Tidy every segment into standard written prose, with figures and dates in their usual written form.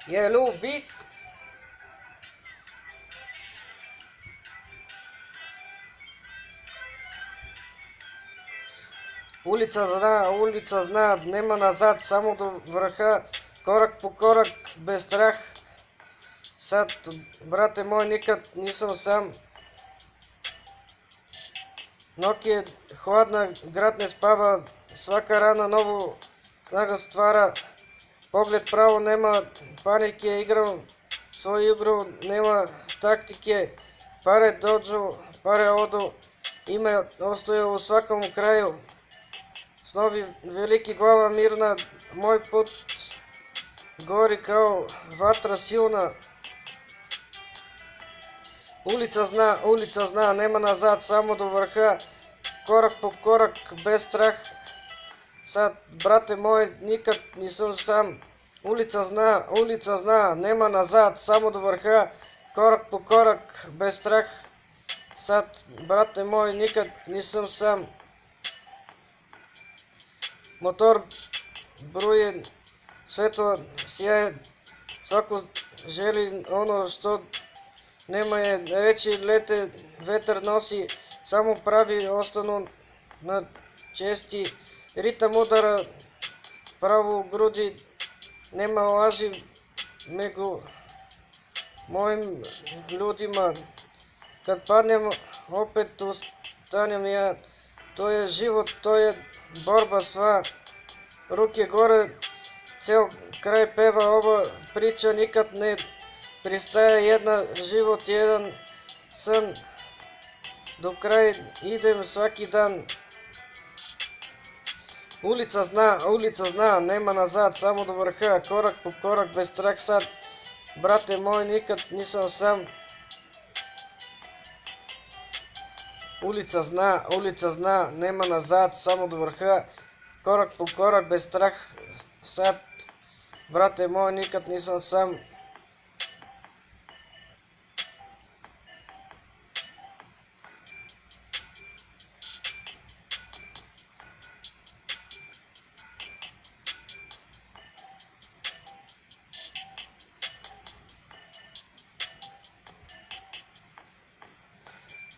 Yellow Beats. Улица зна, нема назад, само до върха, корак по корак, без страх. Сад, брате мой, никад нисам сам. Ноки е хладна, град не спава, свака рана ново снага ствара. Поглед право, нема паники, е играл свой игру, нема тактики. Паре доджо, паре одо, име остоя у сваком краю. Снови велики, глава мирна, мой пut гори као ватра силна. Улица зна, нема назад, само до върха, корак по корак, без страх. Сад, брате мой, никак не съм сам. Улица зна, нема назад, само до върха, корак по корак, без страх. Сад, брате мой, никак не съм сам. Мотор бруи, светло сияе, свако жели оно, що нема е речи, лете, ветър носи, само прави остано на чести. Ритъм удара, право груди, нема лажи мего моим людима. Kad padnem, opet ustanem ja. To je život, to je borba sva. Ruke gore, cel kraj peva ova priča, nikad ne pristaje jedna, život jedan san. Do kraja idem svaki dan. Улица зна, нема назад, само до върха, корак по корак, без страх сад. Брате мой, никад нисам сам. Улица зна, нема назад, само до върха, корак по корак, без страх сад. Брате мой, никад нисам сам.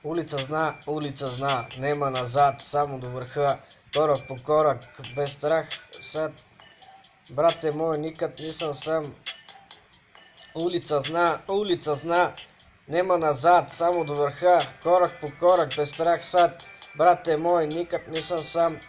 Улица зна, нема назад, само до върха, корак по корак, без страх сад. Брате мой, никад нисам сам. Улица зна, нема назад, само до върха, корак по корак, без страх сад. Брате мой, никад нисам сам.